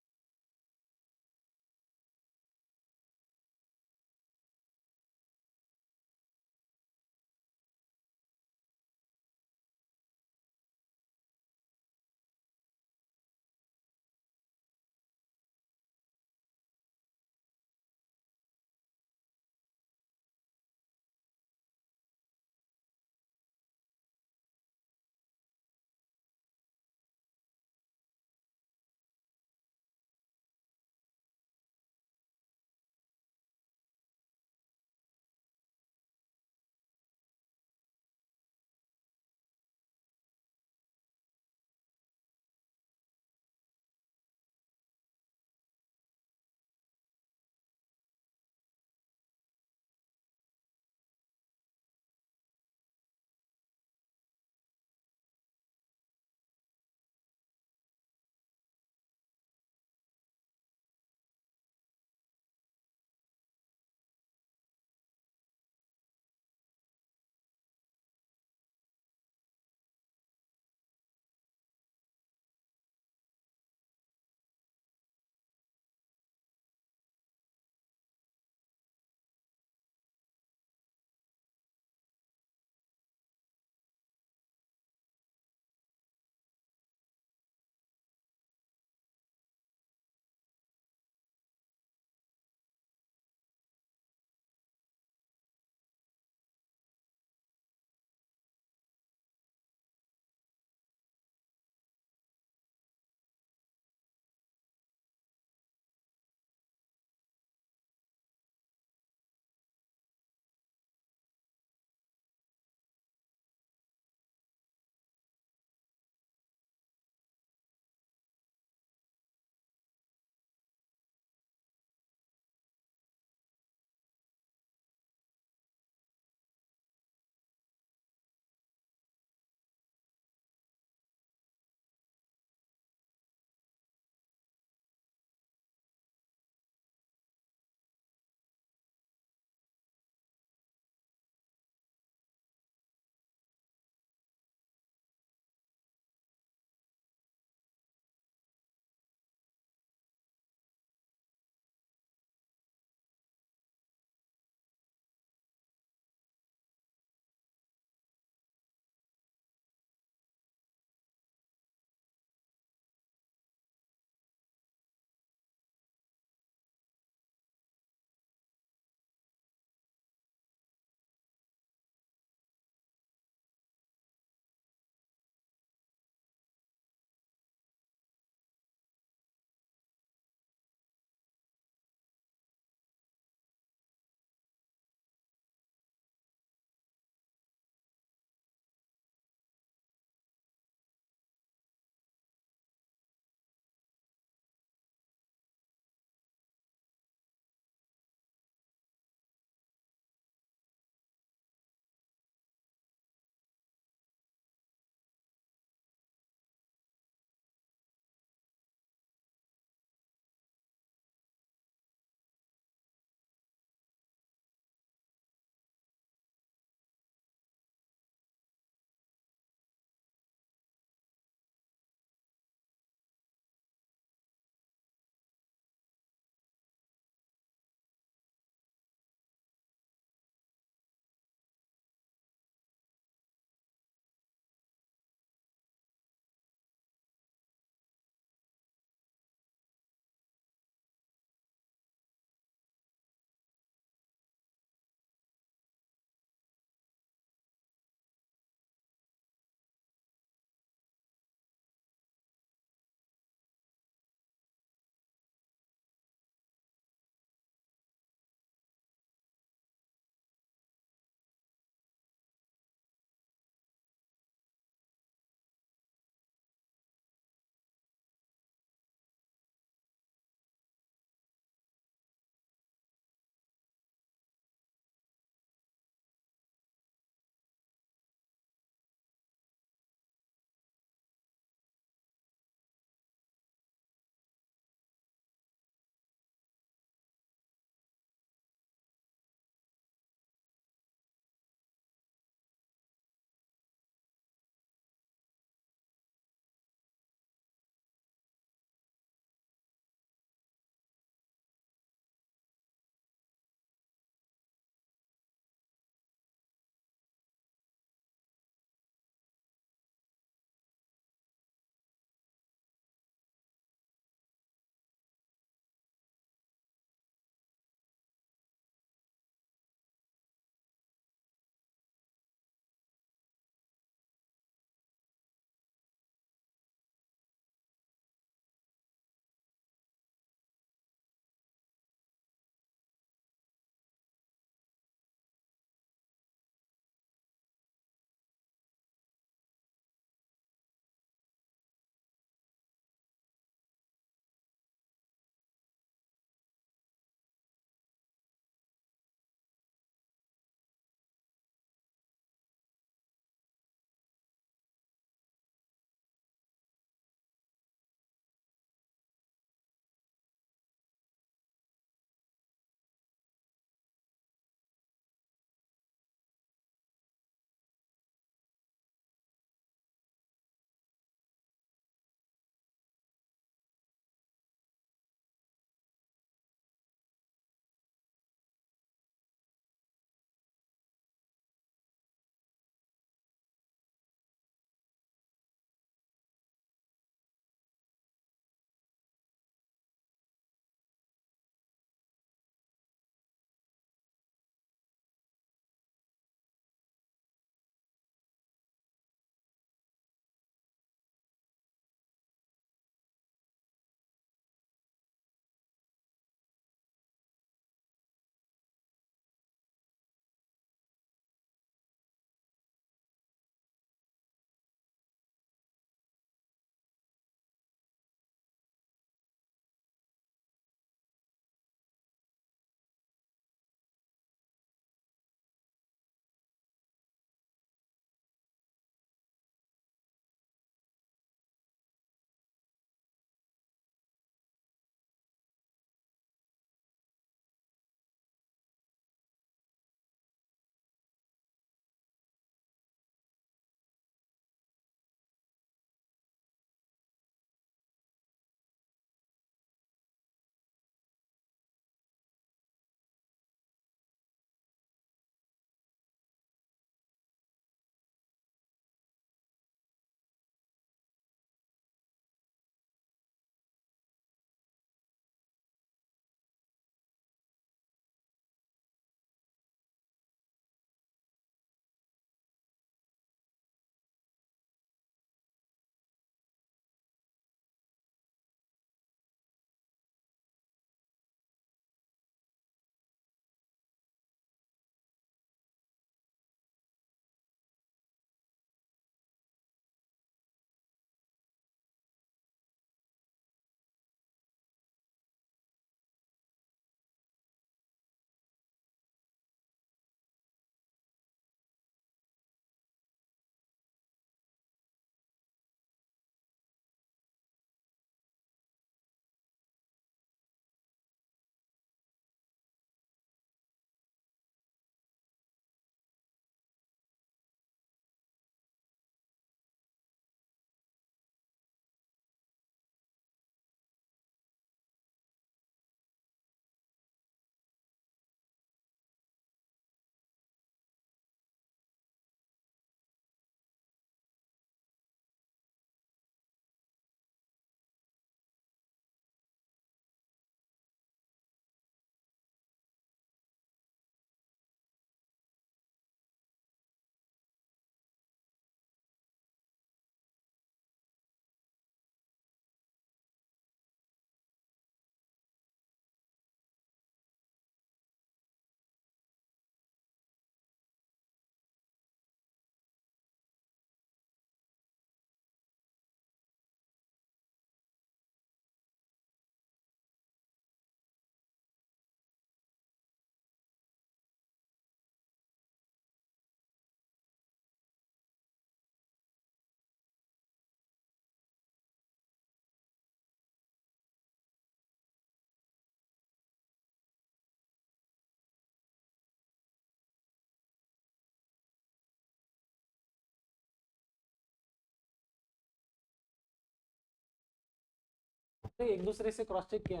एक दूसरे से क्रॉस चेक किया?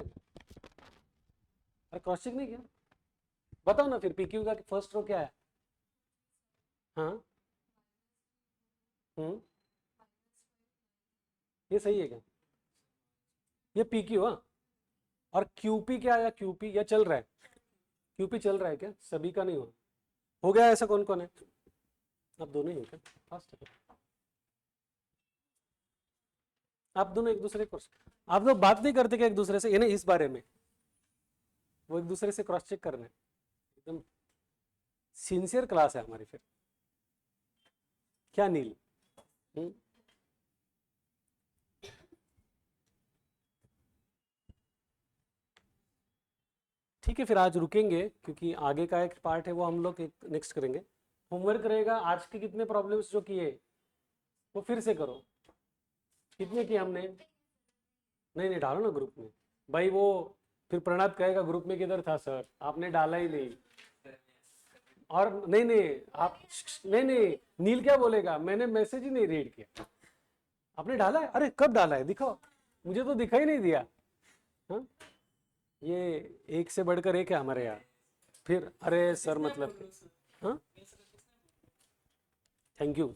अरे क्रॉस चेक नहीं किया? बताओ ना फिर PQ का फर्स्ट रो क्या है? हाँ। ये सही है क्या? ये PQ, हाँ। और QP क्या आया? QP या चल रहा है? QP चल रहा है क्या? सभी का नहीं हुआ? हो गया ऐसा? कौन कौन है? आप दोनों ही हो क्या? फास्ट है। आप दोनों एक दूसरे को, आप लोग बात नहीं करते क्या एक दूसरे से, यानी इस बारे में? वो एक दूसरे से क्रॉस चेक करना है। एकदम सिंसियर क्लास है हमारी फिर। क्या नील? हम्म? ठीक है, फिर आज रुकेंगे क्योंकि आगे का एक पार्ट है वो हम लोग नेक्स्ट करेंगे। होमवर्क रहेगा आज के, कितने प्रॉब्लम्स जो किए वो फिर से करो। कितने किए हमने? नहीं नहीं, डालो ना ग्रुप में भाई। वो फिर प्रणव कहेगा ग्रुप में किधर था सर, आपने डाला ही नहीं। और नहीं नहीं, आप नहीं नहीं, नील क्या बोलेगा, मैंने मैसेज ही नहीं रीड किया। आपने डाला है? अरे कब डाला है दिखाओ, मुझे तो दिखाई नहीं दिया। हाँ, ये एक से बढ़कर एक है हमारे यहाँ। फिर अरे सर मतलब, हाँ, थैंक यू।